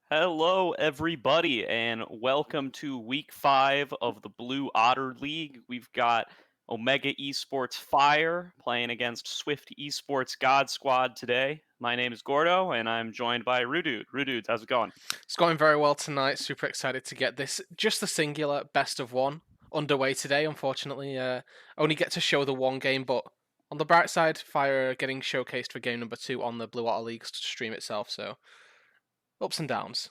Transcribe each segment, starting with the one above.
Hello, everybody, and welcome to week 5 of the Blue Otter League. We've got Omega Esports Fire playing against Swift Esports God Squad today. My name is Gordo, and I'm joined by Rudude. Rudude, how's it going? It's going very well tonight. Super excited to get this just the singular best of one underway today. Unfortunately, only get to show the one game, but on the bright side, Fire are getting showcased for game number two on the Blue Otter League stream itself. So ups and downs.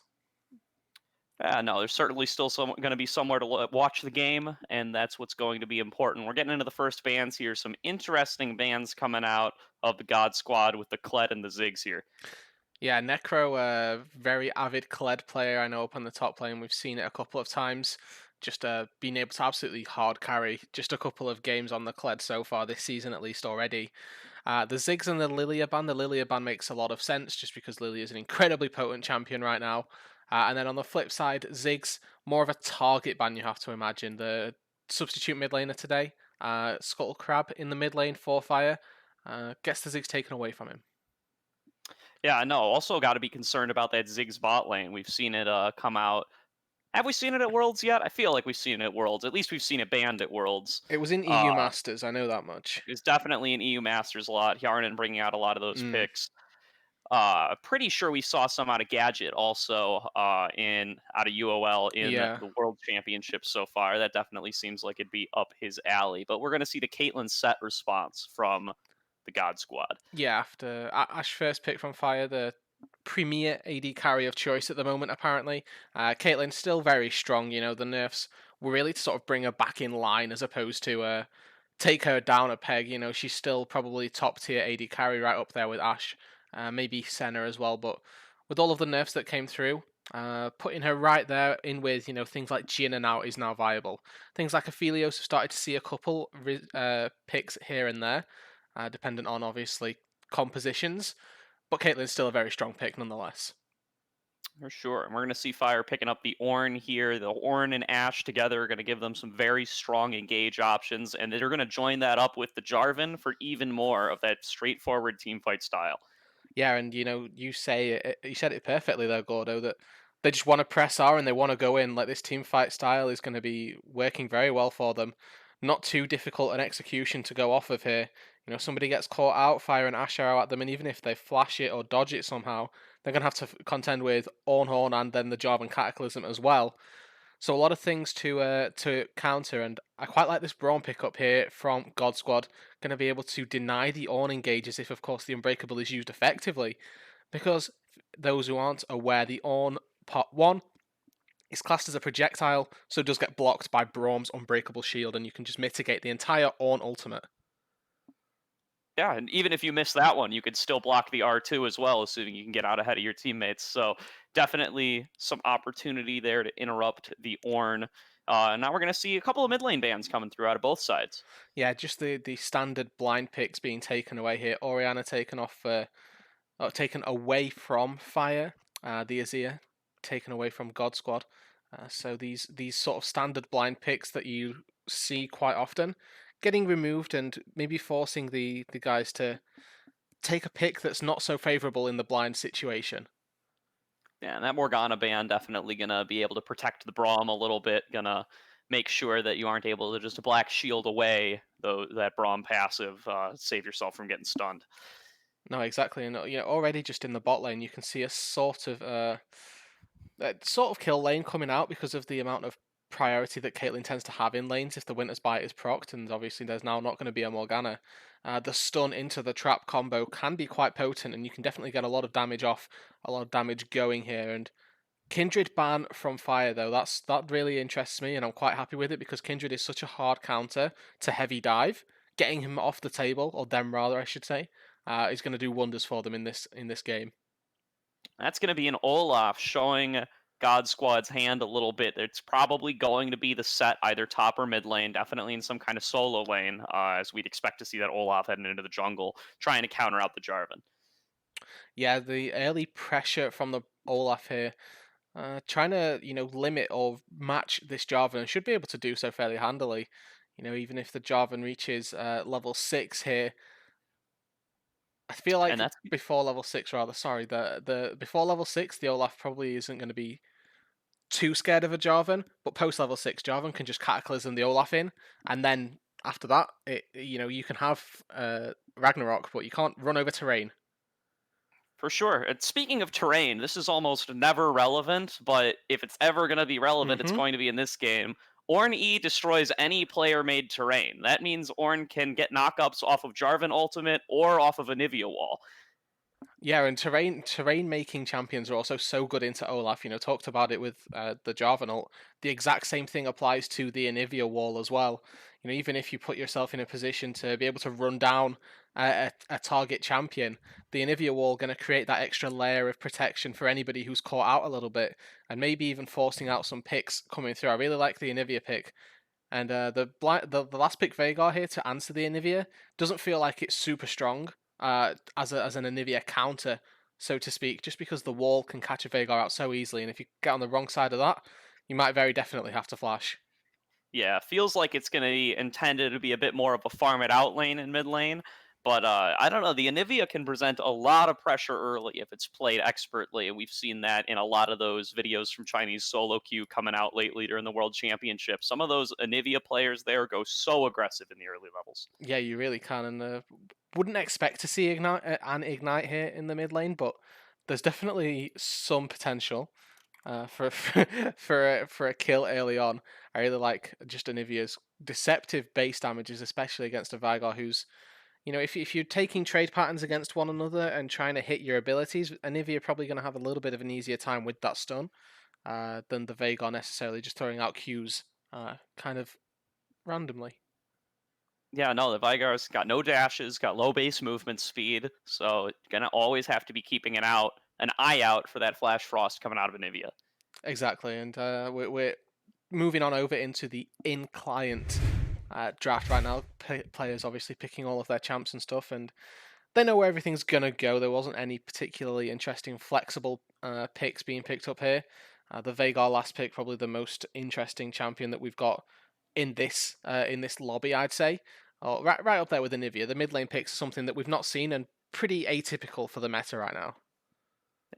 No, there's certainly still going to be somewhere to watch the game, and that's what's going to be important. We're getting into the first bands here. Some interesting bands coming out of the God Squad with the Kled and the Ziggs here. Yeah, Necro, very avid Kled player. I know up on the top lane, we've seen it a couple of times. Just being able to absolutely hard carry just a couple of games on the Kled so far this season, at least already. The Ziggs and the Lilia ban. The Lilia ban makes a lot of sense just because Lilia is an incredibly potent champion right now. And then on the flip side, Ziggs, more of a target ban, you have to imagine. The substitute mid laner today, Scuttle Crab in the mid lane for Fire, gets the Ziggs taken away from him. Yeah, no, also got to be concerned about that Ziggs bot lane. We've seen it come out. Have we seen it at Worlds yet? I feel like we've seen it at Worlds. At least we've seen it banned at Worlds. It was in EU Uh, Masters, I know that much. it's definitely an EU Masters a lot. Yarnan bringing out a lot of those Mm, picks. Pretty sure we saw some out of Gadget also in out of UOL in yeah. the World Championship so far. That definitely seems like it'd be up his alley. But we're going to see the Caitlyn set response from the God Squad. Yeah, after Ash first pick from Fire, the premier AD carry of choice at the moment, apparently. Caitlyn's still very strong, the nerfs were really to sort of bring her back in line as opposed to take her down a peg. She's still probably top tier AD carry right up there with Ash, maybe Senna as well. But with all of the nerfs that came through, putting her right there in with, things like Jhin now is now viable. Things like Aphelios have started to see a couple picks here and there, dependent on obviously compositions. But Caitlyn's still a very strong pick nonetheless. For sure. And we're going to see Fire picking up the Ornn here. The Ornn and Ash together are going to give them some very strong engage options, and they're going to join that up with the Jarvan for even more of that straightforward team fight style. Yeah, and you said it perfectly there, Gordo. That they just want to press R and they want to go in. Like this team fight style is going to be working very well for them. Not too difficult an execution to go off of here. Somebody gets caught out, fire an Ash arrow at them, and even if they flash it or dodge it somehow, they're going to have to contend with Ornhorn and then the Jarvan Cataclysm as well. So a lot of things to counter, and I quite like this Brawn pickup here from God Squad. Going to be able to deny the Ornn engages if, of course, the Unbreakable is used effectively. Because those who aren't aware, the Ornn Part 1 is classed as a projectile, so it does get blocked by Braum's Unbreakable Shield, and you can just mitigate the entire Ornn ultimate. Yeah, and even if you miss that one, you could still block the R2 as well, assuming you can get out ahead of your teammates. So definitely some opportunity there to interrupt the Ornn. Now we're going to see a couple of mid lane bans coming through out of both sides. Yeah, just the standard blind picks being taken away here. Orianna taken off, taken away from Fire. The Azir taken away from God Squad. So these sort of standard blind picks that you see quite often getting removed and maybe forcing the guys to take a pick that's not so favorable in the blind situation. Yeah, and that Morgana ban definitely going to be able to protect the Braum a little bit. Going to make sure that you aren't able to just black shield away that Braum passive, save yourself from getting stunned. No, exactly, and already just in the bot lane you can see a sort of kill lane coming out because of the amount of priority that Caitlyn tends to have in lanes if the Winter's Bite is procced, and obviously there's now not going to be a Morgana. The stun into the trap combo can be quite potent, and you can definitely get a lot of damage off, a lot of damage going here. And Kindred ban from Fire though, that really interests me, and I'm quite happy with it because Kindred is such a hard counter to heavy dive. Getting him off the table, or them rather, I should say, is going to do wonders for them in this game. That's going to be an Olaf showing God Squad's hand a little bit. It's probably going to be the set either top or mid lane, definitely in some kind of solo lane, as we'd expect to see that Olaf heading into the jungle, trying to counter out the Jarvan. Yeah, the early pressure from the Olaf here, trying to limit or match this Jarvan, and should be able to do so fairly handily. Even if the Jarvan reaches level 6 here, I feel And like that's before level 6 rather, sorry, the before level 6, the Olaf probably isn't gonna be too scared of a Jarvan, but post level 6, Jarvan can just cataclysm the Olaf in, and then after that, you can have Ragnarok, but you can't run over terrain. for sure. And speaking of terrain, this is almost never relevant, but if it's ever going to be relevant, it's Hmm. going to be in this game. Ornn E destroys any player made terrain. That means Ornn can get knockups off of Jarvan ultimate or off of a Nivea wall. Yeah, and terrain making champions are also so good into Olaf. Talked about it with the Jarvan ult. The exact same thing applies to the Anivia wall as well. Even if you put yourself in a position to be able to run down a target champion, the Anivia wall going to create that extra layer of protection for anybody who's caught out a little bit, and maybe even forcing out some picks coming through. I really like the Anivia pick. And the last pick Vhagar here to answer the Anivia doesn't feel like it's super strong as an Anivia counter, so to speak, just because the wall can catch a Vhagar out so easily, and if you get on the wrong side of that, you might very definitely have to flash. Yeah, feels like it's going to be intended to be a bit more of a farm it out lane in mid lane. But I don't know. The Anivia can present a lot of pressure early if it's played expertly, and we've seen that in a lot of those videos from Chinese solo queue coming out lately during the World Championship. Some of those Anivia players there go so aggressive in the early levels. Yeah, you really can, and wouldn't expect to see ignite here in the mid lane, but there's definitely some potential. For for a kill early on. I really like just Anivia's deceptive base damages, especially against a Veigar who's, if you're taking trade patterns against one another and trying to hit your abilities, Anivia probably going to have a little bit of an easier time with that stun than the Veigar necessarily just throwing out Qs kind of randomly. Yeah, no, the Vygar's got no dashes, got low base movement speed, so gonna always have to be keeping an eye out for that Flash Frost coming out of Anivia. Exactly, and we're moving on over into the in-client draft right now. Players obviously picking all of their champs and stuff, and they know where everything's gonna go. There wasn't any particularly interesting, flexible picks being picked up here. The Vhagar last pick, probably the most interesting champion that we've got in this lobby, I'd say. Right up there with Anivia. The mid lane picks are something that we've not seen and pretty atypical for the meta right now.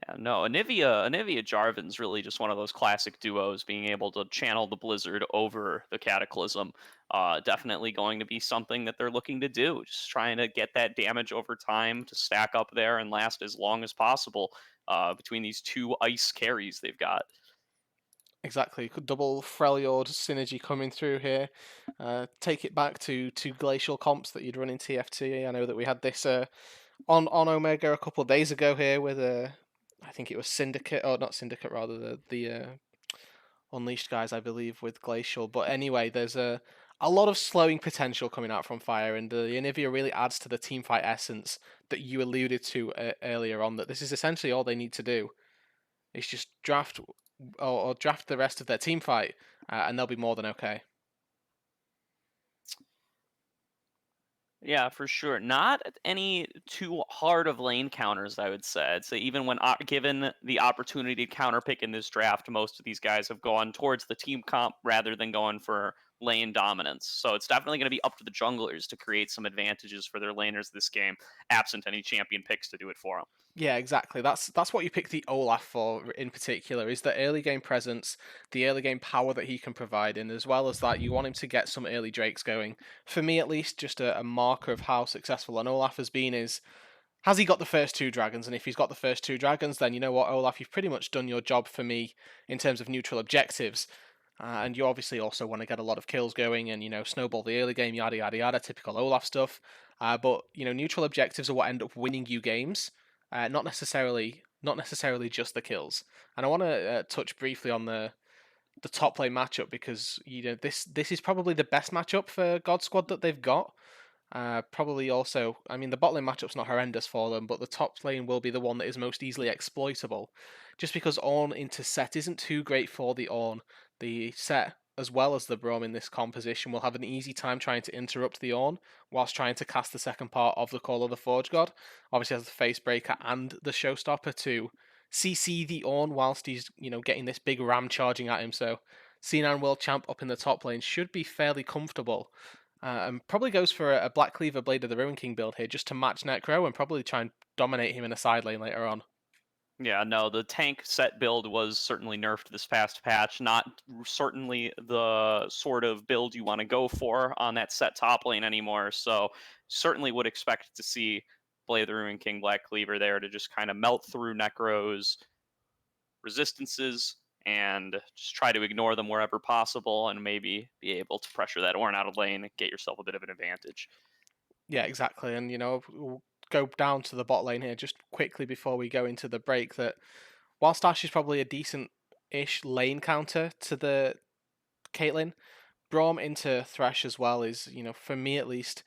Yeah, no, Anivia Jarvan's really just one of those classic duos, being able to channel the Blizzard over the Cataclysm. Definitely going to be something that they're looking to do, just trying to get that damage over time to stack up there and last as long as possible between these two ice carries they've got. Exactly, double Freljord synergy coming through here. Take it back to glacial comps that you'd run in TFT. I know that we had this on Omega a couple of days ago here with I think it was Syndicate, or not Syndicate, rather the Unleashed guys, I believe, with Glacial. But anyway, there's a lot of slowing potential coming out from Fire, and the Anivia really adds to the team fight essence that you alluded to earlier on. That this is essentially all they need to do is just draft or draft the rest of their team fight, and they'll be more than okay. Yeah, for sure. Not any too hard of lane counters, I would say. I'd say even when given the opportunity to counterpick in this draft, most of these guys have gone towards the team comp rather than going for lane dominance. So it's definitely going to be up to the junglers to create some advantages for their laners this game, absent any champion picks to do it for them. Yeah, exactly. That's what you pick the Olaf for in particular, is the early game presence, the early game power that he can provide, and as well as that, you want him to get some early drakes going. For me, at least, just a marker of how successful an Olaf has been is, has he got the first two dragons? And if he's got the first two dragons, then you know what, Olaf, you've pretty much done your job for me in terms of neutral objectives. And you obviously also want to get a lot of kills going and, snowball the early game, yada, yada, yada, typical Olaf stuff. But, neutral objectives are what end up winning you games, not necessarily just the kills. And I want to touch briefly on the top lane matchup because, this is probably the best matchup for God Squad that they've got. Probably also, I mean, the bot lane matchup's not horrendous for them, but the top lane will be the one that is most easily exploitable. Just because Ornn into set isn't too great for the Ornn. The set, as well as the Braum in this composition, will have an easy time trying to interrupt the Ornn whilst trying to cast the second part of the Call of the Forge God. Obviously, has the Face Breaker and the Showstopper to CC the Ornn whilst he's, getting this big ram charging at him. So, C9 World Champ up in the top lane should be fairly comfortable. and probably goes for a Black Cleaver Blade of the Ruin King build here just to match Necro and probably try and dominate him in a side lane later on. Yeah, no, the tank set build was certainly nerfed this past patch. Not certainly the sort of build you want to go for on that set top lane anymore. So certainly would expect to see Blade of the Ruin King Black Cleaver there to just kind of melt through Necro's resistances and just try to ignore them wherever possible and maybe be able to pressure that Ornn out of lane and get yourself a bit of an advantage. Yeah, exactly. And we'll go down to the bot lane here just quickly before we go into the break. That whilst Ash is probably a decent-ish lane counter to the Caitlyn, Braum into Thresh as well is, for me at least,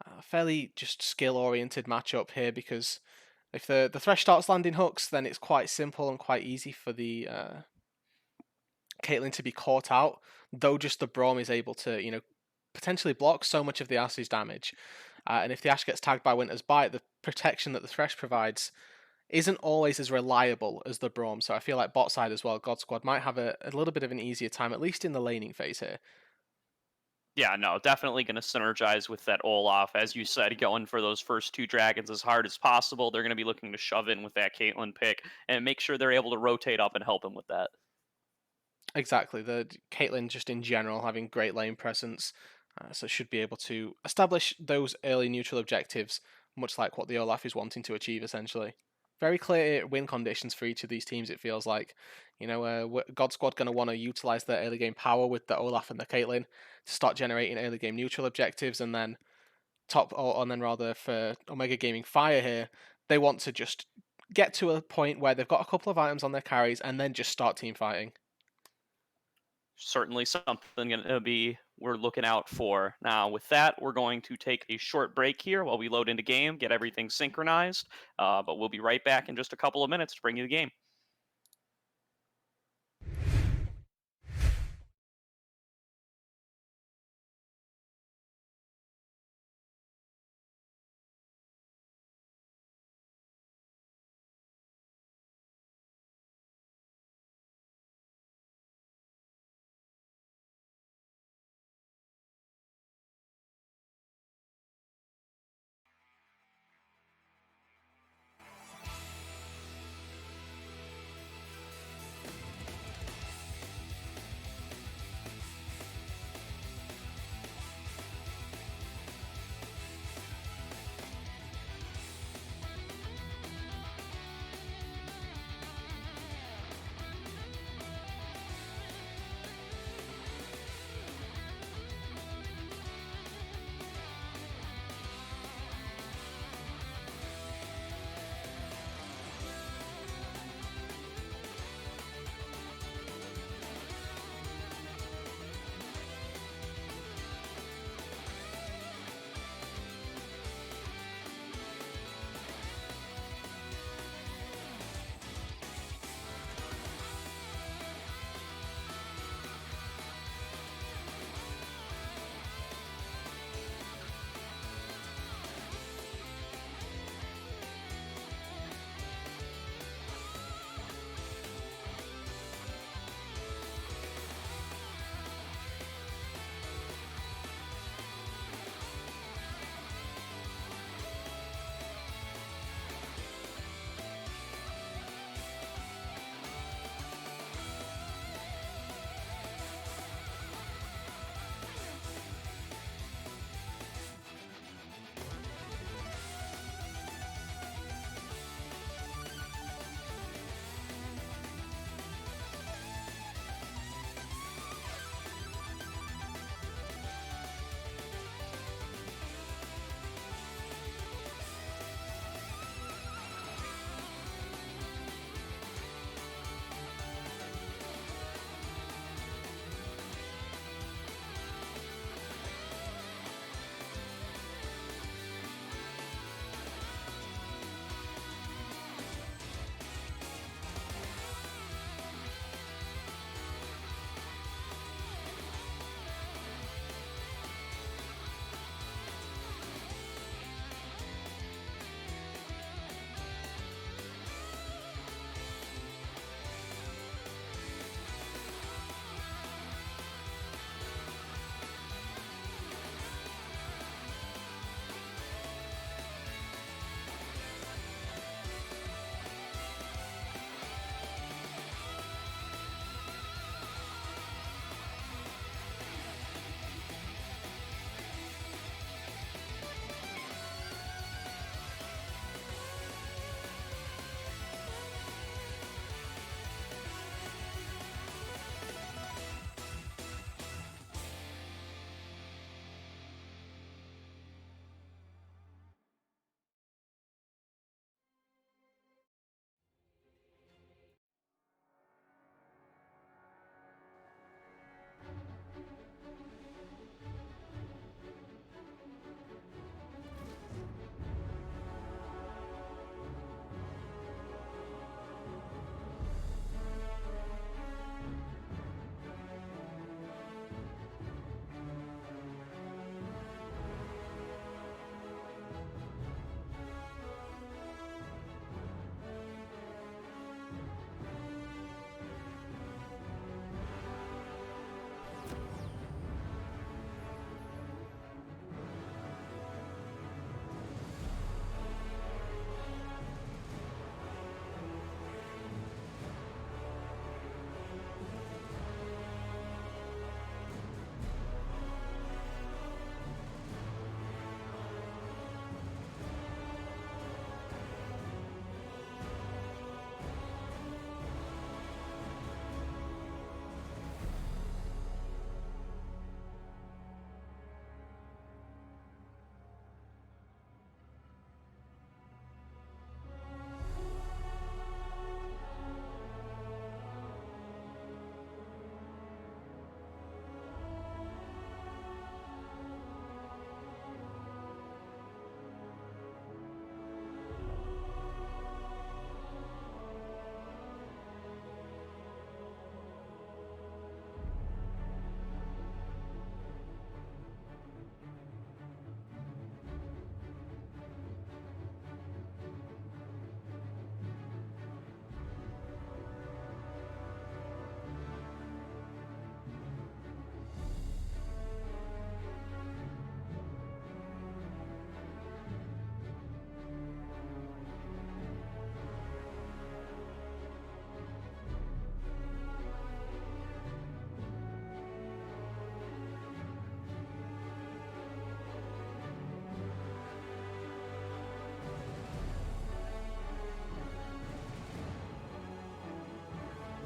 a fairly just skill-oriented matchup here because if the Thresh starts landing hooks, then it's quite simple and quite easy for the Caitlyn to be caught out. Though just the Braum is able to, potentially block so much of the Ash's damage. And if the Ash gets tagged by Winter's Bite, the protection that the Thresh provides isn't always as reliable as the Braum. So I feel like bot side as well, God Squad might have a little bit of an easier time, at least in the laning phase here. Yeah, no, definitely going to synergize with that Olaf. As you said, going for those first two dragons as hard as possible. They're going to be looking to shove in with that Caitlyn pick and make sure they're able to rotate up and help him with that. Exactly. The Caitlyn just in general having great lane presence, so should be able to establish those early neutral objectives, much like what the Olaf is wanting to achieve essentially. Very clear win conditions for each of these teams. It feels like, God Squad going to want to utilize their early game power with the Olaf and the Caitlyn to start generating early game neutral objectives, and then rather for Omega Gaming Fire here, they want to just get to a point where they've got a couple of items on their carries and then just start team fighting. Certainly something going to be we're looking out for. Now, with that, we're going to take a short break here while we load into game, get everything synchronized. But we'll be right back in just a couple of minutes to bring you the game.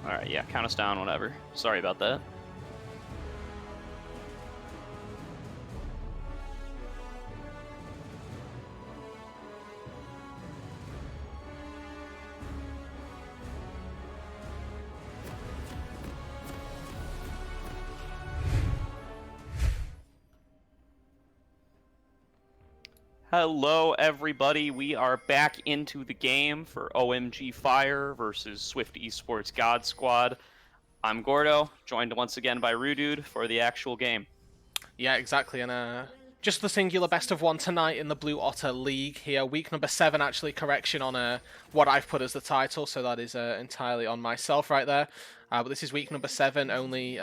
Alright, yeah, count us down, whatever. Sorry about that. Hello, everybody. We are back into the game for OMG Fire versus Swift Esports God Squad. I'm Gordo, joined once again by Rudude for the actual game. Yeah, exactly. And just the singular best of one tonight in the Blue Otter League here. Week number 7, actually, correction on what I've put as the title, so that is entirely on myself right there. But this is week number 7, only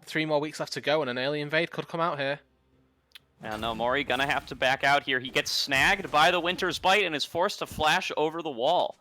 3 more weeks left to go, and an early invade could come out here. And no, Mori gonna have to back out here. He gets snagged by the Winter's Bite and is forced to flash over the wall.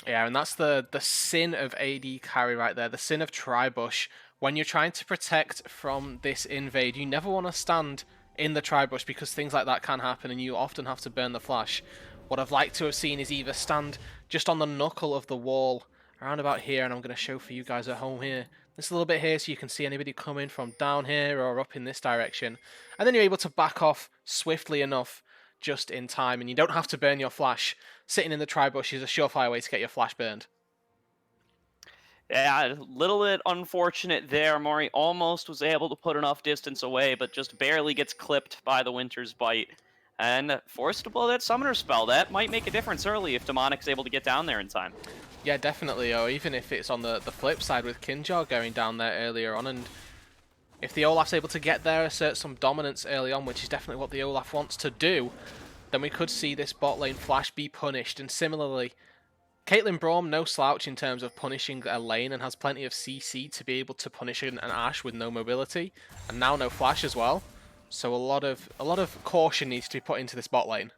Yeah, and that's the sin of AD carry right there, the sin of Tribush. When you're trying to protect from this invade, you never want to stand in the Tribush because things like that can happen and you often have to burn the flash. What I've liked to have seen is either stand just on the knuckle of the wall around about here, and I'm going to show for you guys at home here. This little bit here so you can see anybody coming from down here or up in this direction. And then you're able to back off swiftly enough just in time, and you don't have to burn your flash. Sitting in the Tribush is a surefire way to get your flash burned. Yeah, a little bit unfortunate there. Mori almost was able to put enough distance away, but just barely gets clipped by the Winter's Bite. And forced to blow that Summoner spell. That might make a difference early if Demonic's able to get down there in time. Yeah, definitely, or even if it's on the flip side with Kinjar going down there earlier on, and if the Olaf's able to get there, assert some dominance early on, which is definitely what the Olaf wants to do, then we could see this bot lane flash be punished. And similarly, Caitlyn Braum, no slouch in terms of punishing a lane, and has plenty of CC to be able to punish an Ashe with no mobility, and now no flash as well. So a lot of caution needs to be put into this bot lane.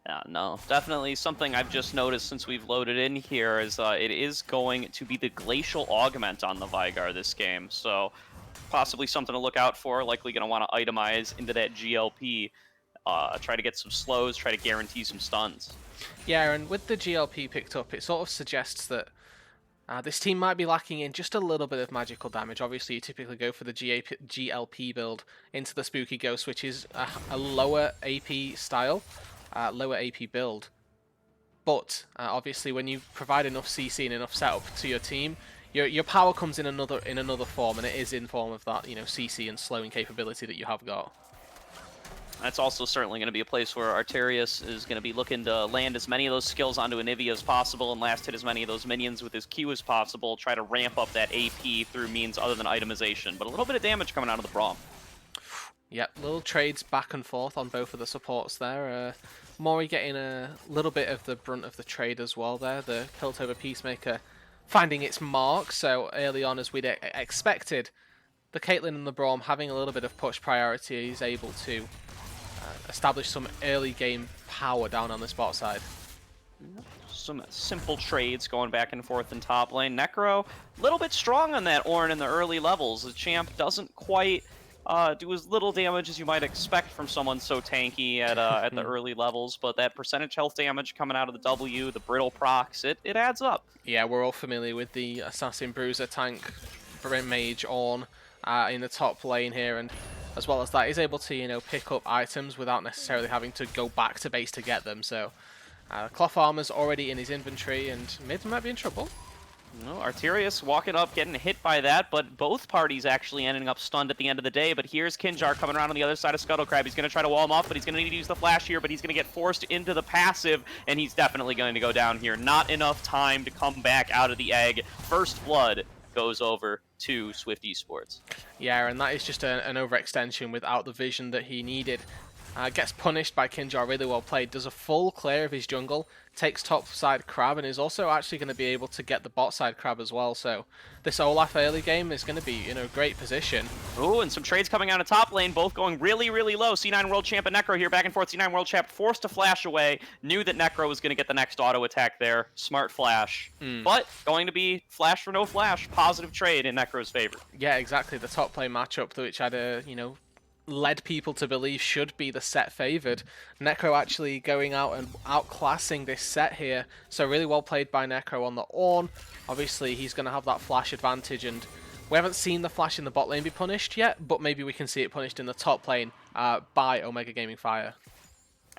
Yeah, no, definitely something I've just noticed since we've loaded in here is it is going to be the Glacial Augment on the Vigar this game, so possibly something to look out for. Likely going to want to itemize into that GLP, try to get some slows, try to guarantee some stuns. Yeah, and with the GLP picked up, it sort of suggests that this team might be lacking in just a little bit of magical damage. Obviously, you typically go for the GLP build into the Spooky Ghost, which is a lower AP style, lower AP build. But obviously, when you provide enough CC and enough setup to your team, your power comes in another form, and it is in form of that CC and slowing capability that you have got. That's also certainly going to be a place where Arterius is going to be looking to land as many of those skills onto Anivia as possible and last hit as many of those minions with his Q as possible, try to ramp up that AP through means other than itemization. But a little bit of damage coming out of the Braum. Yep, little trades back and forth on both of the supports there. Mori getting a little bit of the brunt of the trade as well there. The Piltover Peacemaker finding its mark, so early on as we'd expected, the Caitlyn and the Braum having a little bit of push priority is able to establish some early game power down on the spot side. Some simple trades going back and forth in top lane. Necro, a little bit strong on that Ornn in the early levels. The champ doesn't quite do as little damage as you might expect from someone so tanky at the early levels, but that percentage health damage coming out of the W, the brittle procs, it adds up. Yeah, we're all familiar with the Assassin Bruiser tank Mage Ornn in the top lane here, and as well as that, he's able to, pick up items without necessarily having to go back to base to get them. So, cloth armor's already in his inventory, and mid might be in trouble. No, Arterius walking up, getting hit by that, but both parties actually ending up stunned at the end of the day. But here's Kinjar coming around on the other side of Scuttlecrab. He's going to try to wall him off, but he's going to need to use the flash here, but he's going to get forced into the passive, and he's definitely going to go down here. Not enough time to come back out of the egg. First blood goes over to Swift Esports. Yeah, and that is just an overextension without the vision that he needed. Gets punished by Kinjar, really well played, does a full clear of his jungle, takes top side crab, and is also actually going to be able to get the bot side crab as well. So this Olaf early game is going to be in a great position. Ooh, and some trades coming out of top lane, both going really, really low. C9 World Champ and Necro here, back and forth. C9 World Champ forced to flash away, knew that Necro was going to get the next auto attack there. Smart flash. But going to be flash for no flash, positive trade in Necro's favor. Yeah, exactly. The top lane matchup, which had a, led people to believe should be the set favored. Necro actually going out and outclassing this set here. So really well played by Necro on the Ornn. Obviously, he's going to have that flash advantage, and we haven't seen the flash in the bot lane be punished yet, but maybe we can see it punished in the top lane by Omega Gaming Fire.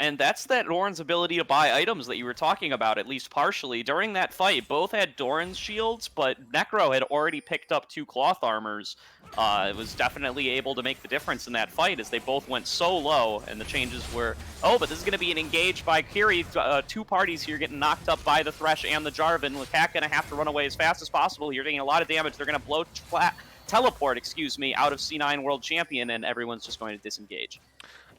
And that's that Doran's ability to buy items that you were talking about, at least partially. During that fight, both had Doran's shields, but Necro had already picked up 2 cloth armors. It was definitely able to make the difference in that fight as they both went so low, and the changes were, oh, but this is going to be an engage by Kiri. 2 parties here getting knocked up by the Thresh and the Jarvan. Lukac going to have to run away as fast as possible. You're taking a lot of damage. They're going to teleport, out of C9 World Champion, and everyone's just going to disengage.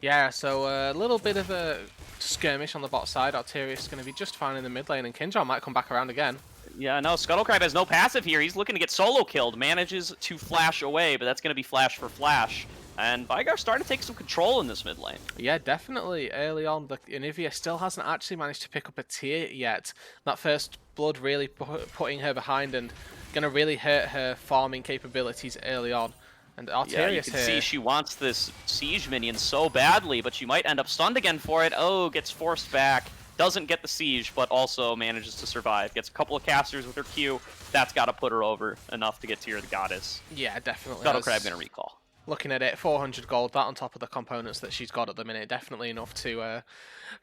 Yeah, so a little bit of a skirmish on the bot side. Arterius is going to be just fine in the mid lane, and Kinjar might come back around again. Yeah, no, Scuttlecrab has no passive here. He's looking to get solo killed. Manages to flash away, but that's going to be flash for flash. And Vigar's starting to take some control in this mid lane. Yeah, definitely. Early on, the Anivia still hasn't actually managed to pick up a tier yet. That first blood really putting her behind and going to really hurt her farming capabilities early on. And Arterius yeah, you can see she wants this siege minion so badly, but she might end up stunned again for it. Oh, gets forced back. Doesn't get the siege, but also manages to survive. Gets a couple of casters with her Q. That's got to put her over enough to get to the goddess. Yeah, definitely. Scuttlecrab going to recall. Looking at it, 400 gold, that on top of the components that she's got at the minute, definitely enough to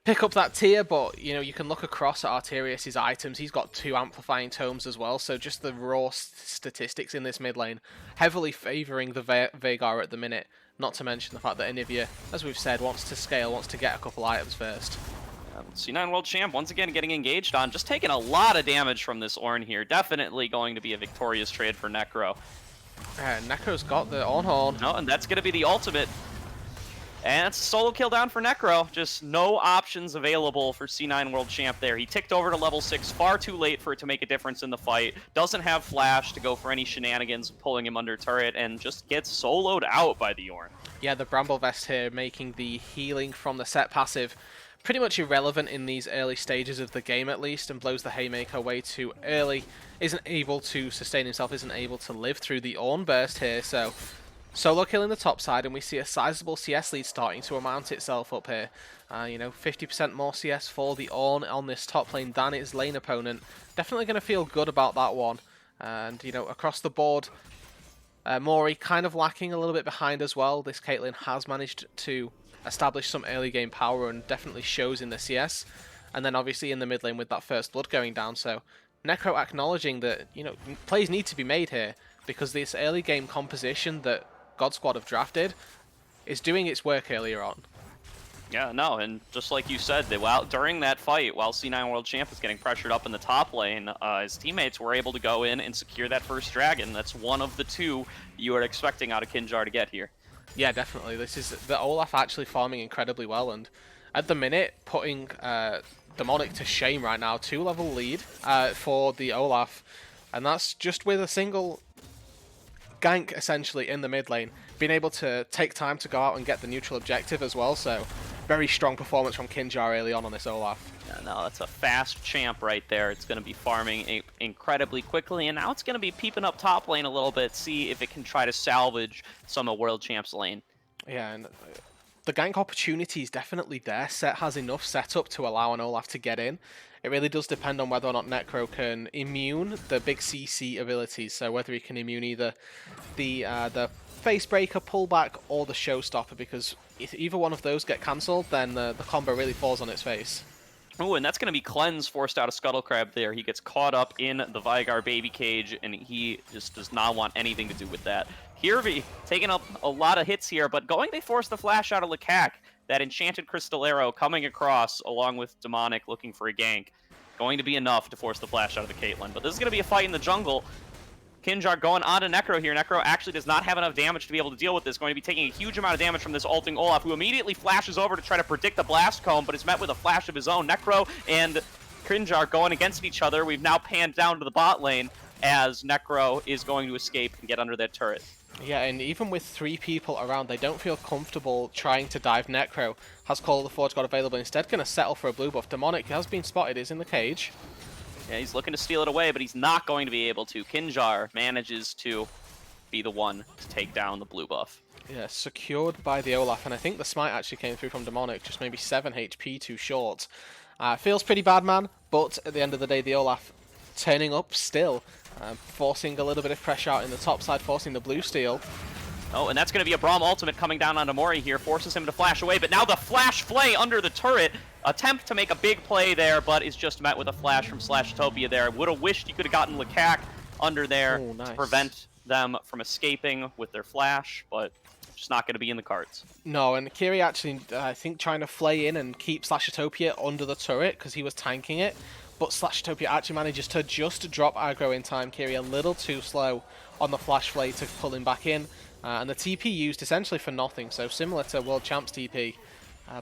pick up that tier. But, you know, you can look across at Arterius' items. He's got 2 amplifying tomes as well, so just the raw statistics in this mid lane heavily favouring the Veigar at the minute, not to mention the fact that Anivia, as we've said, wants to scale, wants to get a couple items first. C9 World Champ once again getting engaged on, just taking a lot of damage from this Ornn here. Definitely going to be a victorious trade for Necro. Necro's got the on-horn. No, and that's going to be the ultimate. And it's a solo kill down for Necro. Just no options available for C9 World Champ there. He ticked over to level 6 far too late for it to make a difference in the fight. Doesn't have flash to go for any shenanigans, pulling him under turret, and just gets soloed out by the Ornn. Yeah, the Bramble Vest here making the healing from the set passive pretty much irrelevant in these early stages of the game at least, and blows the Haymaker way too early. Isn't able to sustain himself, isn't able to live through the Ornn burst here, so solo kill in the top side, and we see a sizable CS lead starting to amount itself up here. You know, 50% more CS for the Ornn on this top lane than its lane opponent. Definitely going to feel good about that one. And, you know, across the board, Mori kind of lacking a little bit behind as well. This Caitlyn has managed to establish some early game power and definitely shows in the CS. And then obviously in the mid lane with that first blood going down. So Necro acknowledging that, you know, plays need to be made here because this early game composition that God Squad have drafted is doing its work earlier on. Yeah, no, and just like you said, during that fight, while C9 World Champ was getting pressured up in the top lane, his teammates were able to go in and secure that first dragon. That's one of the 2 you were expecting out of Kinjar to get here. Yeah, definitely. This is the Olaf actually farming incredibly well, and at the minute putting Demonic to shame right now. 2-level lead for the Olaf, and that's just with a single gank essentially in the mid lane, being able to take time to go out and get the neutral objective as well. So very strong performance from Kinjar early on this Olaf. Yeah, no, that's a fast champ right there. It's going to be farming incredibly quickly, and now it's going to be peeping up top lane a little bit, see if it can try to salvage some of World Champ's lane. Yeah, and the gank opportunity is definitely there. Set has enough setup to allow an Olaf to get in. It really does depend on whether or not Necro can immune the big CC abilities, so whether he can immune either the Facebreaker, pullback, or the Showstopper, because if either one of those get cancelled, then the combo really falls on its face. Oh, and that's going to be Cleanse forced out of Scuttlecrab there. He gets caught up in the Veigar baby cage, and he just does not want anything to do with that. Hirvi taking up a lot of hits here, but they force the flash out of Lukac. That enchanted crystal arrow coming across along with Demonic looking for a gank. Going to be enough to force the flash out of the Caitlyn, but this is going to be a fight in the jungle. Kinjar going on to Necro here. Necro actually does not have enough damage to be able to deal with this. Going to be taking a huge amount of damage from this ulting Olaf, who immediately flashes over to try to predict the blast cone, but is met with a flash of his own. Necro and Kinjar going against each other. We've now panned down to the bot lane as Necro is going to escape and get under that turret. Yeah, and even with 3 people around, they don't feel comfortable trying to dive Necro. Has Call of the Forge God available, instead going to settle for a blue buff. Demonic has been spotted, is in the cage. Yeah, he's looking to steal it away, but he's not going to be able to. Kinjar manages to be the one to take down the blue buff. Yeah, secured by the Olaf, and I think the smite actually came through from Demonic, just maybe 7 HP too short. Feels pretty bad, man, but at the end of the day, the Olaf turning up still, forcing a little bit of pressure out in the top side, forcing the blue steal. Oh, and that's going to be a Braum ultimate coming down onto Mori here, forces him to flash away, but now the flash flay under the turret. Attempt to make a big play there, but is just met with a flash from Slashtopia there. Would have wished he could have gotten Lakac under there Nice. to prevent them from escaping with their flash, but just not going to be in the cards. No, and Kiri actually, I think, trying to flay in and keep Slashtopia under the turret because he was tanking it. But Slashtopia actually manages to just drop aggro in time. Kiri a little too slow on the flash flay to pull him back in. And the TP used essentially for nothing, so similar to World Champs TP.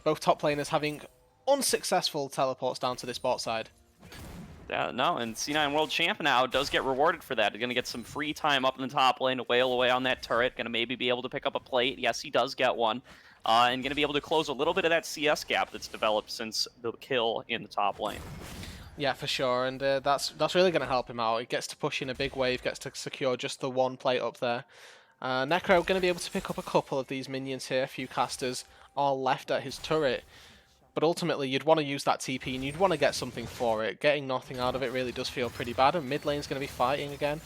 Both top laners having unsuccessful teleports down to this bot side. No, and C9 World Champ now does get rewarded for that. He's going to get some free time up in the top lane to wail away on that turret. Going to maybe be able to pick up a plate. Yes, he does get one. And going to be able to close a little bit of that CS gap that's developed since the kill in the top lane. Yeah, for sure, and that's really going to help him out. He gets to push in a big wave, gets to secure just the one plate up there. Necro going to be able to pick up a couple of these minions here. A few casters are left at his turret. But ultimately, you'd want to use that TP and you'd want to get something for it. Getting nothing out of it really does feel pretty bad. And mid lane's going to be fighting again.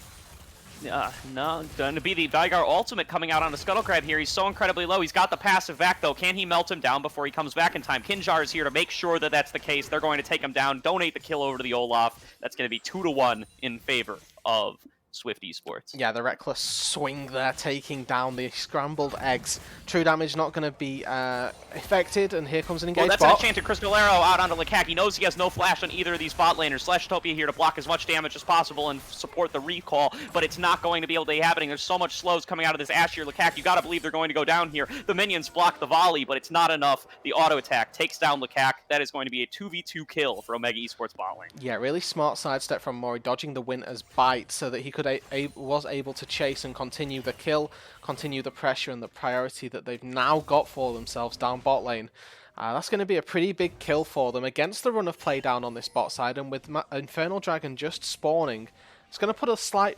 No, going to be the Veigar ultimate coming out on the Scuttlecrab here. He's so incredibly low. He's got the passive back, though. Can he melt him down before he comes back in time? Kinjar is here to make sure that that's the case. They're going to take him down, donate the kill over to the Olaf. That's going to be 2-1 in favor of Swift Esports. Yeah, the reckless swing there, taking down the scrambled eggs. True damage not going to be affected, and here comes an engaged that's bot. An enchanted Crystal Arrow out onto Lakac. He knows he has no flash on either of these bot laners. Slashtopia here to block as much damage as possible and support the recall, but it's not going to be able to be happening. There's so much slows coming out of this Ashier Lakac. You got to believe they're going to go down here. The minions block the volley, but it's not enough. The auto attack takes down Lakac. That is going to be a 2v2 kill for Omega Esports bot lane. Yeah, really smart sidestep from Mori, dodging the Winter's bite so that he could was able to chase and continue the kill, continue the pressure and the priority that they've now got for themselves down bot lane. That's going to be a pretty big kill for them against the run of play down on this bot side, and with Infernal Dragon just spawning, it's going to put a slight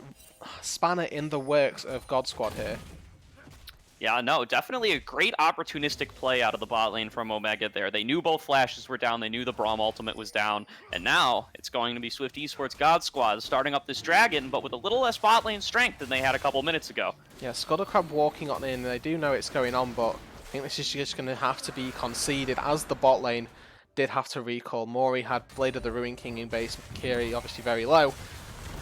spanner in the works of God Squad here. Yeah, no, definitely a great opportunistic play out of the bot lane from Omega there. They knew both flashes were down, they knew the Braum ultimate was down, and now it's going to be Swift Esports God Squad starting up this dragon, but with a little less bot lane strength than they had a couple minutes ago. Yeah, Scuttlecrab walking on in, they do know it's going on, but I think this is just going to have to be conceded as the bot lane did have to recall. Mori had Blade of the Ruin King in base, Kiri obviously very low.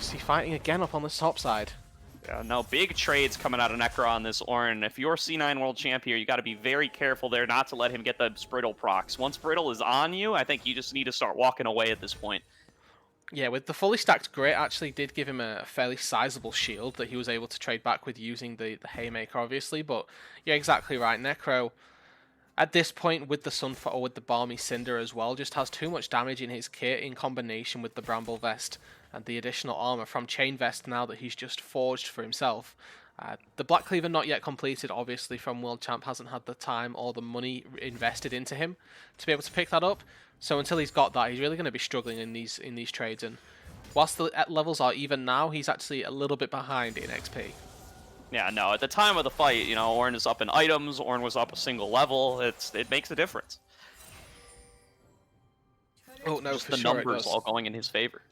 See fighting again up on the top side. Yeah, no, big trades coming out of Necro on this Ornn. If you're C9 World Champ here, you got to be very careful there not to let him get the Brittle procs. Once Brittle is on you, I think you just need to start walking away at this point. Yeah, with the fully stacked Grit actually did give him a fairly sizable shield that he was able to trade back with using the Haymaker, obviously. But you're exactly right. Necro, at this point, with the Sunfire or with the Balmy Cinder as well, just has too much damage in his kit in combination with the Bramble Vest and the additional armor from Chain Vest now that he's just forged for himself. The Black Cleaver not yet completed, obviously, from World Champ, hasn't had the time or the money invested into him to be able to pick that up. So until he's got that, he's really going to be struggling in these trades. And whilst the levels are even now, he's actually a little bit behind in XP. Yeah, no, at the time of the fight, you know, Ornn is up in items, Ornn was up a single level. It makes a difference. Oh no, just for the sure numbers all going in his favor.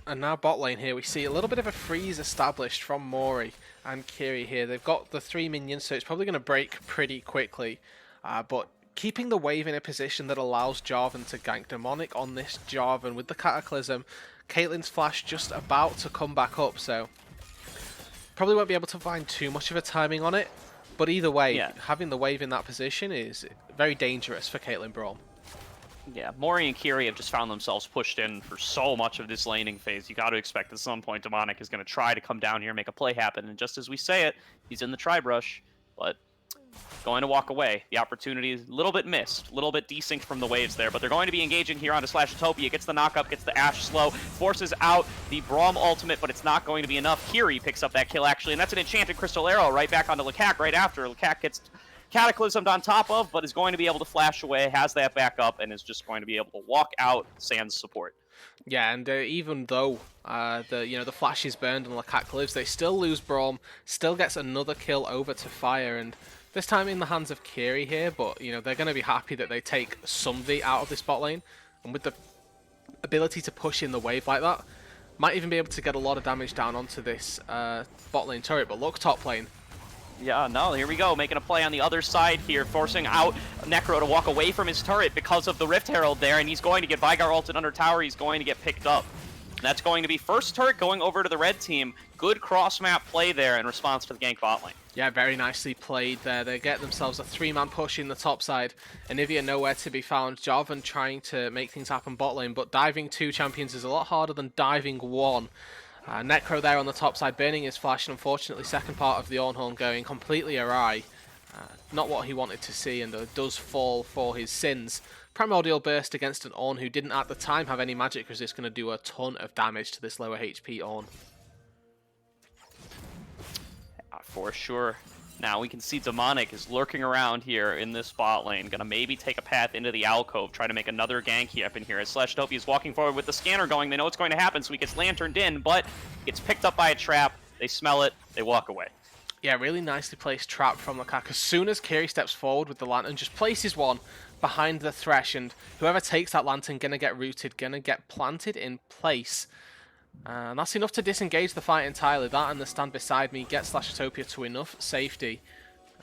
And now bot lane here, we see a little bit of a freeze established from Mori and Kiri here. They've got the 3 minions, so it's probably going to break pretty quickly. But keeping the wave in a position that allows Jarvan to gank Demonic on this Jarvan with the Cataclysm. Caitlyn's flash just about to come back up, so probably won't be able to find too much of a timing on it. But either way, having the wave in that position is very dangerous for Caitlyn Braum. Yeah, Mori and Kiri have just found themselves pushed in for so much of this laning phase. You got to expect at some point Demonic is going to try to come down here and make a play happen. And just as we say it, he's in the tri-brush, but going to walk away. The opportunity is a little bit missed, a little bit desynced from the waves there, but they're going to be engaging here onto Slashtopia. Gets the knockup, gets the Ash slow, forces out the Braum ultimate, but it's not going to be enough. Kiri picks up that kill, actually, and that's an enchanted Crystal Arrow right back onto Lakac right after. Lakac gets Cataclysmed on top of, but is going to be able to flash away, has that back up, and is just going to be able to walk out sans support. Yeah, and even though the flash is burned and Lakat lives, they still lose Braum, still gets another kill over to Fire, and this time in the hands of Kiri here, but they're going to be happy that they take somebody out of this bot lane, and with the ability to push in the wave like that, might even be able to get a lot of damage down onto this bot lane turret, but look top lane. Yeah, no, here we go, making a play on the other side here, forcing out Necro to walk away from his turret because of the Rift Herald there, and he's going to get Vygar ulted under tower, he's going to get picked up. That's going to be first turret going over to the red team. Good cross-map play there in response to the gank bot lane. Yeah, very nicely played there. They get themselves a 3-man push in the top side. Anivia nowhere to be found. Jarvan trying to make things happen bot lane, but diving 2 champions is a lot harder than diving 1. Necro there on the top side, burning his flash, and unfortunately second part of the Ornhorn going completely awry. Not what he wanted to see, and does fall for his sins. Primordial Burst against an Ornn who didn't at the time have any magic resist, going to do a ton of damage to this lower HP Ornn. For sure. Now we can see Demonic is lurking around here in this bot lane, gonna maybe take a path into the alcove, try to make another gank up in here. As Slashtopia is walking forward with the scanner going, they know what's going to happen, so he gets lanterned in, but gets picked up by a trap, they smell it, they walk away. Yeah, really nicely placed trap from Lakat. As soon as Kiri steps forward with the lantern, just places one behind the Thresh, and whoever takes that lantern gonna get rooted, gonna get planted in place. And that's enough to disengage the fight entirely. That and the stand beside me gets Slashtopia to enough safety.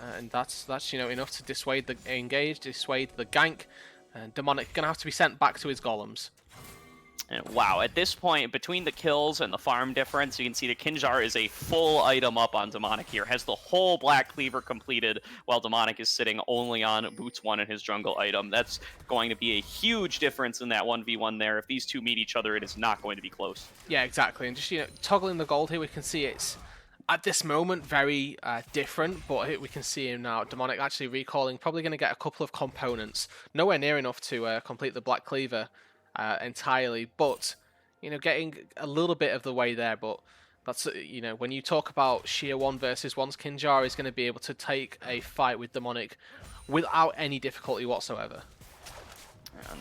And that's enough to dissuade the engage, dissuade the gank. And Demonic gonna have to be sent back to his golems. And wow, at this point, between the kills and the farm difference, you can see that Kinjar is a full item up on Demonic here. Has the whole Black Cleaver completed, while Demonic is sitting only on Boots 1 and his jungle item. That's going to be a huge difference in that 1v1 there. If these two meet each other, it is not going to be close. Yeah, exactly. And just, toggling the gold here, we can see it's, at this moment, very different, but we can see him now. Demonic actually recalling, probably going to get a couple of components. Nowhere near enough to complete the Black Cleaver entirely, but getting a little bit of the way there. But that's when you talk about sheer 1 versus 1, Kinjar is going to be able to take a fight with Demonic without any difficulty whatsoever.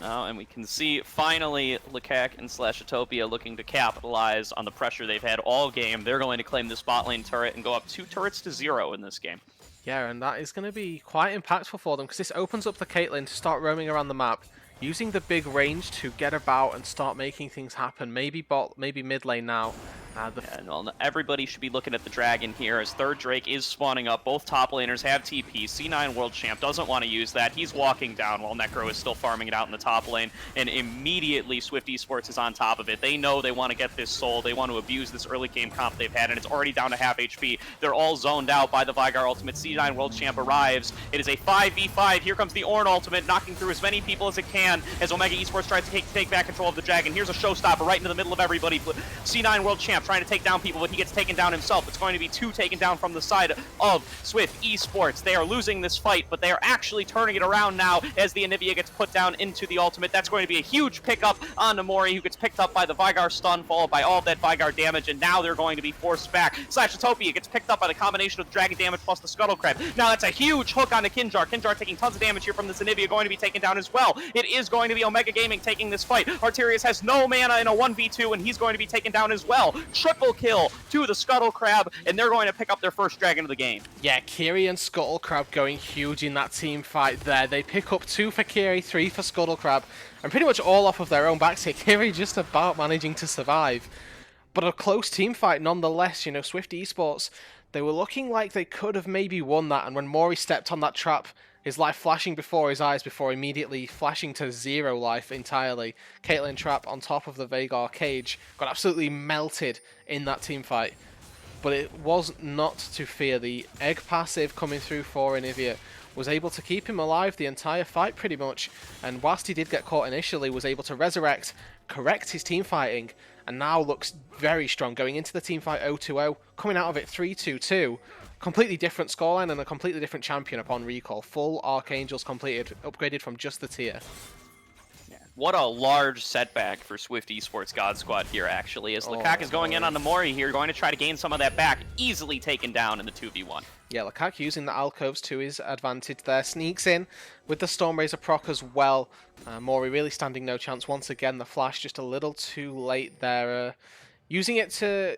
And we can see finally Lakat and Slashtopia looking to capitalize on the pressure they've had all game. They're going to claim this bot lane turret and go up 2 turrets to 0 in this game. Yeah, and that is going to be quite impactful for them, because this opens up the Caitlyn to start roaming around the map, using the big range to get about and start making things happen. Maybe mid lane now. Well, everybody should be looking at the Dragon here, as third Drake is spawning up. Both top laners have TP. C9 World Champ doesn't want to use that. He's walking down while Necro is still farming it out in the top lane, and immediately Swift Esports is on top of it. They know they want to get this soul. They want to abuse this early game comp they've had, and it's already down to half HP. They're all zoned out by the Vygar ultimate. C9 World Champ arrives. It is a 5v5. Here comes the Ornn ultimate, knocking through as many people as it can, as Omega Esports tries to take back control of the Dragon. Here's a showstopper right into the middle of everybody. C9 World Champ trying to take down people, but he gets taken down himself. It's going to be 2 taken down from the side of Swift Esports. They are losing this fight, but they are actually turning it around now as the Anivia gets put down into the ultimate. That's going to be a huge pickup on Namori, who gets picked up by the Vygar stun, followed by all of that Vygar damage, and now they're going to be forced back. Slashtopia gets picked up by the combination of the Dragon damage plus the Scuttle Crab. Now that's a huge hook onto Kinjar. Kinjar taking tons of damage here from this Anivia, going to be taken down as well. It is going to be Omega Gaming taking this fight. Arterius has no mana in a 1v2, and he's going to be taken down as well. Triple kill to the Scuttle Crab, and they're going to pick up their first Dragon of the game. Yeah, Kiri and Scuttle Crab going huge in that team fight there. They pick up 2 for Kiri, 3 for Scuttle Crab, and pretty much all off of their own backs here. Kiri just about managing to survive. But a close team fight nonetheless. Swift Esports, they were looking like they could have maybe won that, and when Mori stepped on that trap, his life flashing before his eyes before immediately flashing to 0 life entirely. Caitlyn trap on top of the Vhagar cage got absolutely melted in that team fight. But it was not to fear. The egg passive coming through for Anivia was able to keep him alive the entire fight pretty much. And whilst he did get caught initially, was able to resurrect, correct his team fighting, and now looks very strong going into the team fight 0-2-0, coming out of it 3-2-2. Completely different scoreline and a completely different champion upon recall. Full Archangels completed, upgraded from just the tier. What a large setback for Swift Esports God Squad here, actually, as Lekak Oh, is going in on Mori. the Mori here, going to try to gain some of that back, easily taken down in the 2v1. Yeah, Lukaku using the alcoves to his advantage there. Sneaks in with the Stormrazor proc as well. Mori really standing no chance. Once again, the flash just a little too late there. Using it to,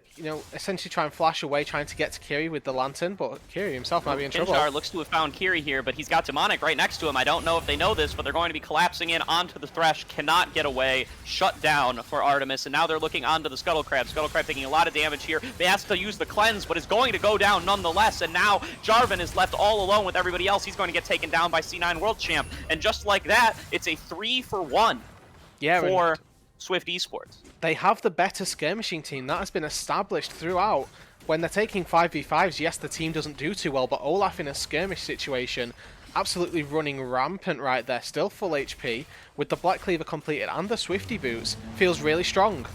essentially try and flash away, trying to get to Kiri with the lantern, but Kiri himself might be in trouble. Kinjar looks to have found Kiri here, but he's got Demonic right next to him. I don't know if they know this, but they're going to be collapsing in onto the Thresh, cannot get away, shut down for Artemis, and now they're looking onto the Scuttle Crab. Scuttle Crab taking a lot of damage here. They asked to use the cleanse, but is going to go down nonetheless, and now Jarvan is left all alone with everybody else. He's going to get taken down by C9 World Champ, and just like that, it's a 3-for-1 for Swift Esports. They have the better skirmishing team. That has been established throughout. When they're taking 5v5s, yes, the team doesn't do too well, but Olaf in a skirmish situation, absolutely running rampant right there, still full HP, with the Black Cleaver completed and the Swifty boots, feels really strong.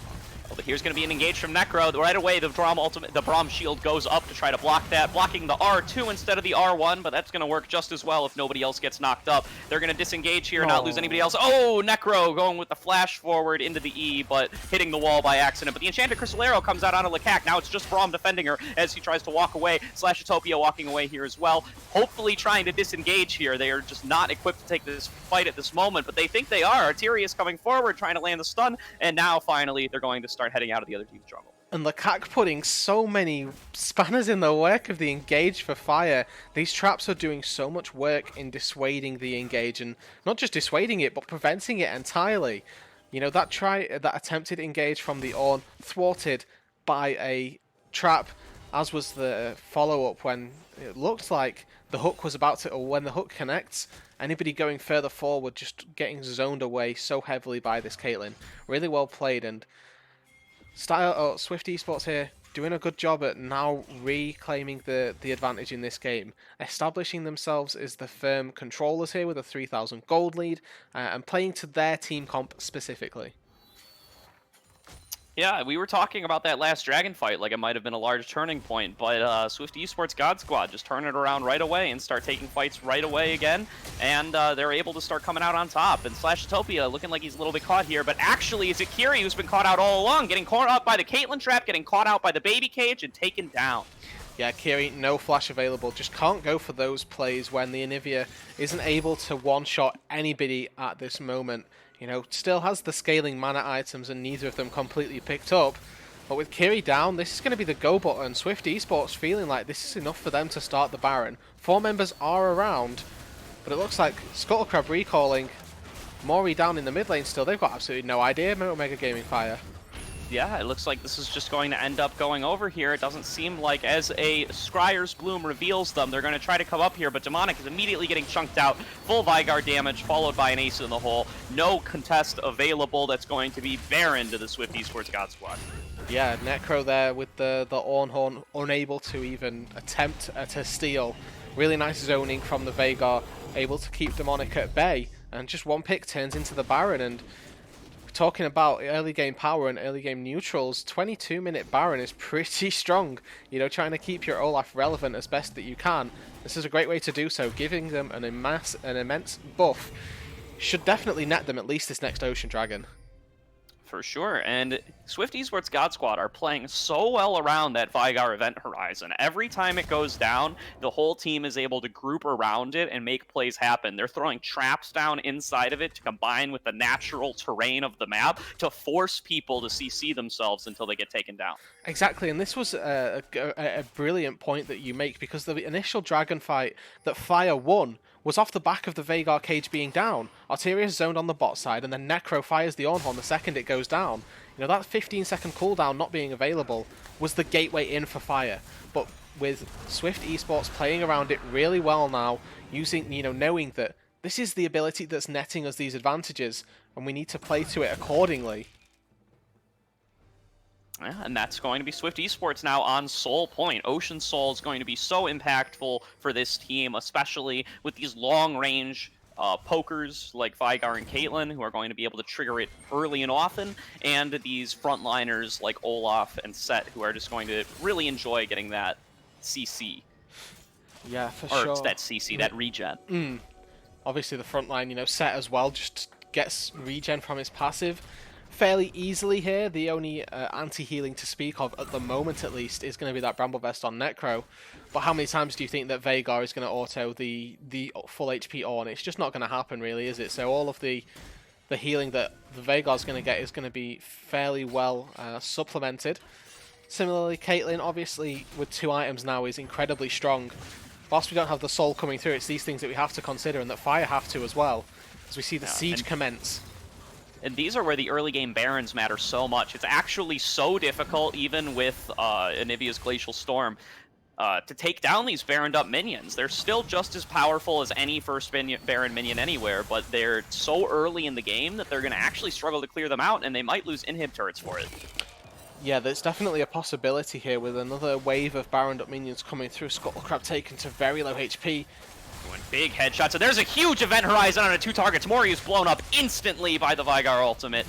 But here's going to be an engage from Necro. Right away, the Braum shield goes up to try to block that, blocking the R2 instead of the R1, but that's going to work just as well if nobody else gets knocked up. They're going to disengage here and not lose anybody else. Oh, Necro going with the flash forward into the E, but hitting the wall by accident. But the Enchanted Crystal Arrow comes out onto Lekak. Now it's just Braum defending her as he tries to walk away. Slashotopia walking away here as well. Hopefully trying to disengage here. They are just not equipped to take this fight at this moment, but they think they are. Arteria is coming forward, trying to land the stun, and now finally they're going to start heading out of the other team's jungle. And Lekak putting so many spanners in the work of the engage for fire. These traps are doing so much work in dissuading the engage, and not just dissuading it, but preventing it entirely. That attempted engage from the Ornn thwarted by a trap, as was the follow-up when it looked like the hook was about to, or when the hook connects, anybody going further forward just getting zoned away so heavily by this Caitlyn. Really well played, and Swift Esports here doing a good job at now reclaiming the advantage in this game, establishing themselves as the firm controllers here with a 3,000 gold lead, and playing to their team comp specifically. Yeah, we were talking about that last Dragon fight like it might have been a large turning point, but Swift Esports God Squad just turn it around right away and start taking fights right away again, and they're able to start coming out on top. And Slashotopia looking like he's a little bit caught here, but actually it's Kiri who's been caught out all along, getting caught out by the Caitlyn trap, getting caught out by the baby cage, and taken down. Yeah, Kiri, no flash available. Just can't go for those plays when the Anivia isn't able to one-shot anybody at this moment. Still has the scaling mana items and neither of them completely picked up. But with Kiri down, this is going to be the go button. Swift Esports feeling like this is enough for them to start the Baron. 4 members are around, but it looks like Scuttlecrab recalling. Mori down in the mid lane still. They've got absolutely no idea. Omega Gaming Fire. Yeah, it looks like this is just going to end up going over here. It doesn't seem like, as a Scryer's Bloom reveals them, they're going to try to come up here, but Demonic is immediately getting chunked out. Full Vygar damage, followed by an ace in the hole. No contest available. That's going to be Baron to the Swift Esports God Squad. Yeah, Necro there with the Ornn Horn, unable to even attempt to steal. Really nice zoning from the Veigar, able to keep Demonic at bay, and just one pick turns into the Baron. And talking about early game power and early game neutrals, 22-minute Baron is pretty strong. Trying to keep your Olaf relevant as best that you can. This is a great way to do so, giving them an immense buff. Should definitely net them at least this next Ocean Dragon. For sure, and Swift Esports God Squad are playing so well around that Vygar event horizon. Every time it goes down, the whole team is able to group around it and make plays happen. They're throwing traps down inside of it to combine with the natural terrain of the map to force people to CC themselves until they get taken down. Exactly, and this was a brilliant point that you make, because the initial Dragon fight that Fire won was off the back of the Veigar cage being down. Arteria is zoned on the bot side, and then Necro fires the Ornn Horn the second it goes down. That 15-second cooldown not being available was the gateway in for Fire. But with Swift Esports playing around it really well now, using, knowing that this is the ability that's netting us these advantages, and we need to play to it accordingly. Yeah, and that's going to be Swift Esports now on Soul Point. Ocean Soul is going to be so impactful for this team, especially with these long-range pokers like Vygar and Caitlyn, who are going to be able to trigger it early and often, and these frontliners like Olaf and Set, who are just going to really enjoy getting that CC. Yeah, for or sure. Or that CC, that regen. Obviously the front line, Set as well, just gets regen from his passive fairly easily here. The only anti-healing to speak of at the moment, at least, is going to be that Bramble Vest on Necro. But how many times do you think that Veigar is going to auto the full HP on? It's just not going to happen, really, is it? So all of the healing that the Veigar is going to get is going to be fairly well supplemented. Similarly, Caitlyn, obviously, with 2 items now, is incredibly strong. Whilst we don't have the soul coming through, it's these things that we have to consider, and that Fire have to as well, as we see the siege commence. And these are where the early game Barons matter so much. It's actually so difficult, even with Anivia's Glacial Storm, to take down these Baroned up minions. They're still just as powerful as any first Baron minion anywhere, but they're so early in the game that they're going to actually struggle to clear them out, and they might lose inhib turrets for it. Yeah, there's definitely a possibility here with another wave of Baroned up minions coming through. Scuttlecrab taken to very low HP. Doing big headshots, and there's a huge event horizon on 2 targets. Mori is blown up instantly by the Veigar ultimate.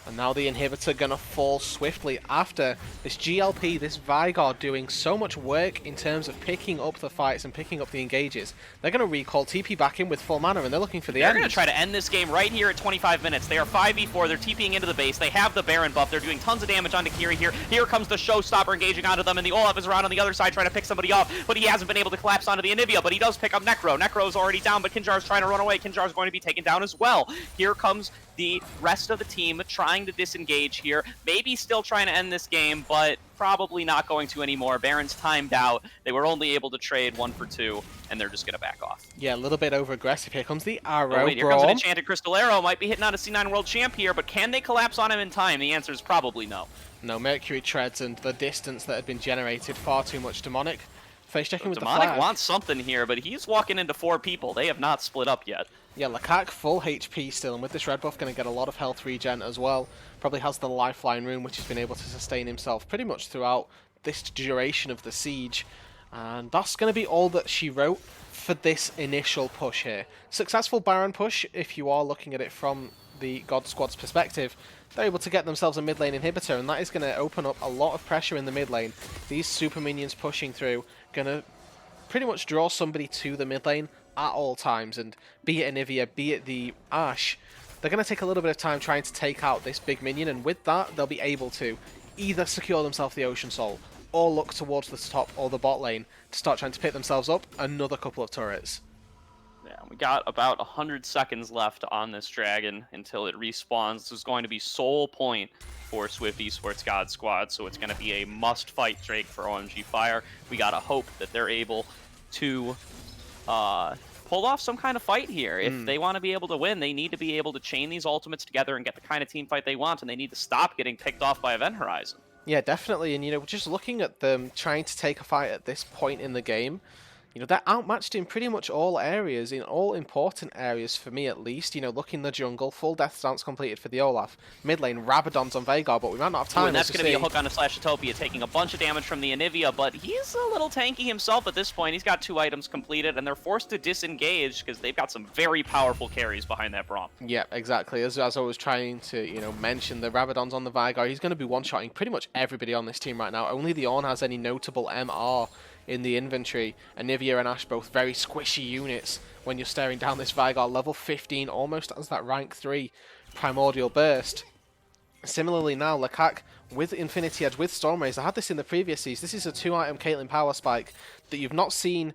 And now the inhibitor gonna fall swiftly after this GLP, this Veigar doing so much work in terms of picking up the fights and picking up the engages. They're gonna recall TP back in with full mana, and they're looking for the end. They're gonna try to end this game right here at 25 minutes. They are 5v4, they're TPing into the base, they have the Baron buff, they're doing tons of damage onto Kiri here. Here comes the Showstopper engaging onto them, and the Olaf is around on the other side trying to pick somebody off, but he hasn't been able to collapse onto the Anivia, but he does pick up Necro. Necro's already down, but Kinjar's trying to run away. Kinjar's going to be taken down as well. Here comes the rest of the team trying to disengage here. Maybe still trying to end this game, but probably not going to anymore. Baron's timed out. They were only able to trade 1 for 2, and they're just going to back off. Yeah, a little bit over aggressive. Here comes the arrow. Oh, wait, here comes an Enchanted Crystal Arrow. Might be hitting out a C9 World Champ here, but can they collapse on him in time? The answer is probably no. No, Mercury treads and the distance that had been generated, far too much. Demonic face checking with Demonic the flag. wants something here, but he's walking into 4 people. They have not split up yet. Yeah, Lakak full HP still, and with this red buff going to get a lot of health regen as well. Probably has the lifeline rune, which has been able to sustain himself pretty much throughout this duration of the siege. And that's going to be all that she wrote for this initial push here. Successful Baron push, if you are looking at it from the God Squad's perspective. They're able to get themselves a mid lane inhibitor, and that is going to open up a lot of pressure in the mid lane. These super minions pushing through, going to pretty much draw somebody to the mid lane at all times, and be it Anivia, be it the Ashe, they're going to take a little bit of time trying to take out this big minion, and with that they'll be able to either secure themselves the Ocean Soul or look towards the top or the bot lane to start trying to pick themselves up another couple of turrets. Yeah, we got about 100 seconds left on this dragon until it respawns. This is going to be sole point for Swift Esports God Squad, so it's going to be a must-fight Drake for OMG Fire. We gotta hope that they're able to pull off some kind of fight here. If they want to be able to win, they need to be able to chain these ultimates together and get the kind of team fight they want, and they need to stop getting picked off by Event Horizon. Yeah, definitely, and you know, just looking at them trying to take a fight at this point in the game, you know, they're outmatched in pretty much all areas, in all important areas for me at least. You know, look in the jungle, full death stance completed for the Olaf. Mid lane, Rabadon's on Veigar, but we might not have time. And that's going to be a hook on a Slashotopia, taking a bunch of damage from the Anivia, but he's a little tanky himself at this point. He's got 2 items completed, and they're forced to disengage because they've got some very powerful carries behind that Braum. Yeah, exactly. As I was trying to, you know, mention, the Rabadon's on the Veigar. He's going to be one-shotting pretty much everybody on this team right now. Only the Ornn has any notable MR in the inventory. Anivia and Ashe both very squishy units when you're staring down this Veigar. Level 15 almost as that rank 3 Primordial Burst. Similarly now, Lakak with Infinity Edge, with Stormraze. I had this in the previous season. This is a 2-item Caitlyn Power Spike that you've not seen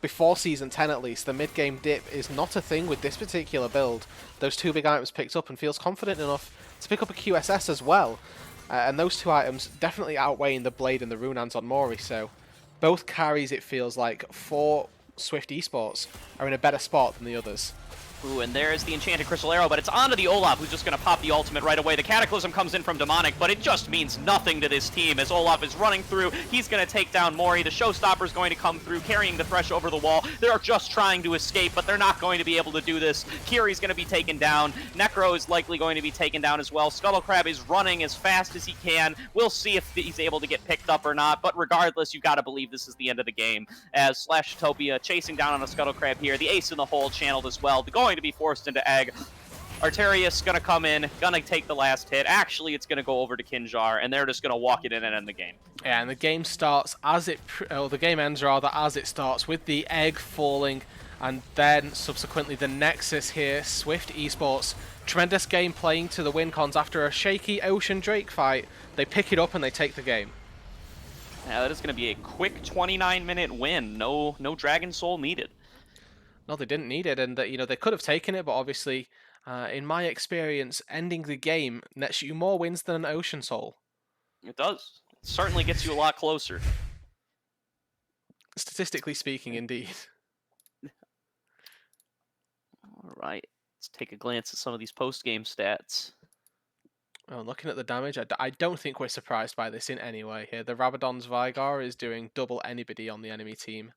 before Season 10 at least. The mid-game dip is not a thing with this particular build. Those 2 big items picked up, and feels confident enough to pick up a QSS as well. And those 2 items definitely outweighing the Blade and the Runehands on Mori, so both carries, it feels like, for Swift Esports are in a better spot than the others. Ooh, and there's the Enchanted Crystal Arrow, but it's onto the Olaf, who's just going to pop the ultimate right away. The Cataclysm comes in from Demonic, but it just means nothing to this team as Olaf is running through. He's going to take down Mori. The Showstopper is going to come through, carrying the Thresh over the wall. They're just trying to escape, but they're not going to be able to do this. Kiri's going to be taken down. Necro is likely going to be taken down as well. Scuttlecrab is running as fast as he can. We'll see if he's able to get picked up or not, but regardless, you've got to believe this is the end of the game, as Slashotopia chasing down on a Scuttlecrab here. The Ace in the Hole channeled as well. They're going to be forced into egg. Arterius gonna come in, gonna take the last hit. Actually, it's gonna go over to Kinjar, and they're just gonna walk it in and end the game. Yeah, and the game starts as it, or the game ends rather as it starts, with the egg falling And then subsequently the Nexus here, Swift Esports. Tremendous game playing to the win cons after a shaky Ocean Drake fight. They pick it up and they take the game. Yeah, that is going to be a quick 29-minute win. No Dragon Soul needed. No, they didn't need it, and they could have taken it, but obviously, in my experience, ending the game nets you more wins than an Ocean Soul. It does. It certainly gets you a lot closer. Statistically speaking, indeed. All right. Let's take a glance at some of these post-game stats. Oh, looking at the damage, I don't think we're surprised by this in any way here. The Rabadon's Vigar is doing double anybody on the enemy team.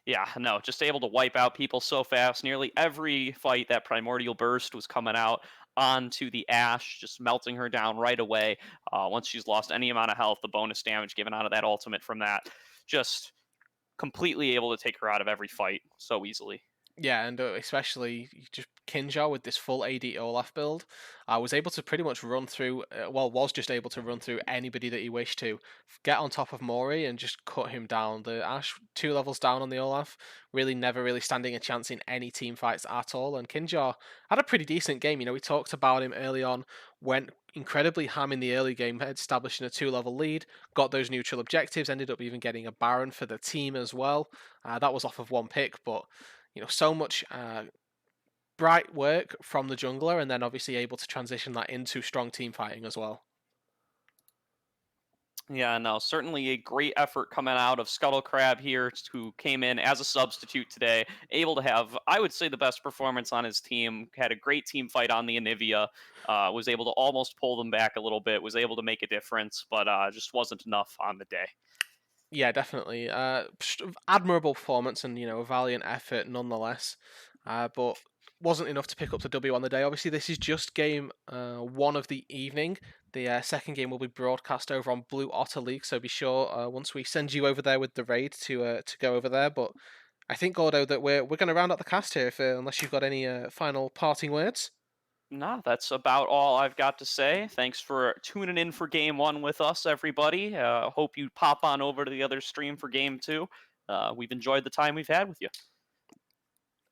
Yeah, no, just able to wipe out people so fast. Nearly every fight that Primordial Burst was coming out onto the Ashe, just melting her down right away. Once she's lost any amount of health, the bonus damage given out of that ultimate from that, just completely able to take her out of every fight so easily. Yeah, and especially just Kinjar with this full AD Olaf build, I was able to pretty much run through, was just able to run through anybody that he wished to, get on top of Mori and just cut him down. The Ashe 2 levels down on the Olaf, really never really standing a chance in any team fights at all. And Kinjar had a pretty decent game. We talked about him early on, went incredibly ham in the early game, establishing a 2 level lead, got those neutral objectives, ended up even getting a Baron for the team as well. That was off of one pick, but so much bright work from the jungler, and then obviously able to transition that into strong team fighting as well. Yeah, no, certainly a great effort coming out of Scuttle Crab here, who came in as a substitute today, able to have, I would say, the best performance on his team. Had a great team fight on the Anivia, was able to almost pull them back a little bit, was able to make a difference, but just wasn't enough on the day. Yeah, definitely. Admirable performance and a valiant effort nonetheless. But wasn't enough to pick up the W on the day. Obviously, this is just game one of the evening. The second game will be broadcast over on Blue Otter League, so be sure once we send you over there with the raid to go over there. But I think Gordo that we're going to round up the cast here, unless you've got any final parting words. No, that's about all I've got to say. Thanks for tuning in for game one with us, everybody. Hope you pop on over to the other stream for game two. We've enjoyed the time we've had with you.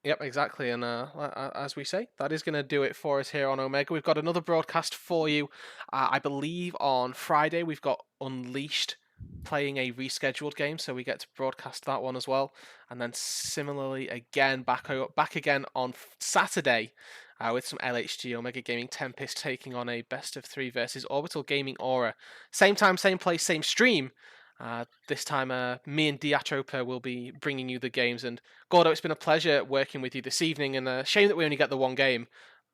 Yep, exactly. And as we say, that is going to do it for us here on Omega. We've got another broadcast for you. I believe on Friday we've got Unleashed playing a rescheduled game, so we get to broadcast that one as well. And then similarly again back again on Saturday with some LHG Omega Gaming Tempest taking on a best of three versus Orbital Gaming Aura. Same time, same place, same stream. This time, me and Diatropa will be bringing you the games. And Gordo, it's been a pleasure working with you this evening, and a shame that we only get the one game.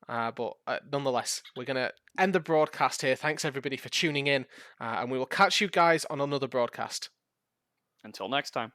But nonetheless, we're going to end the broadcast here. Thanks everybody for tuning in, and we will catch you guys on another broadcast. Until next time.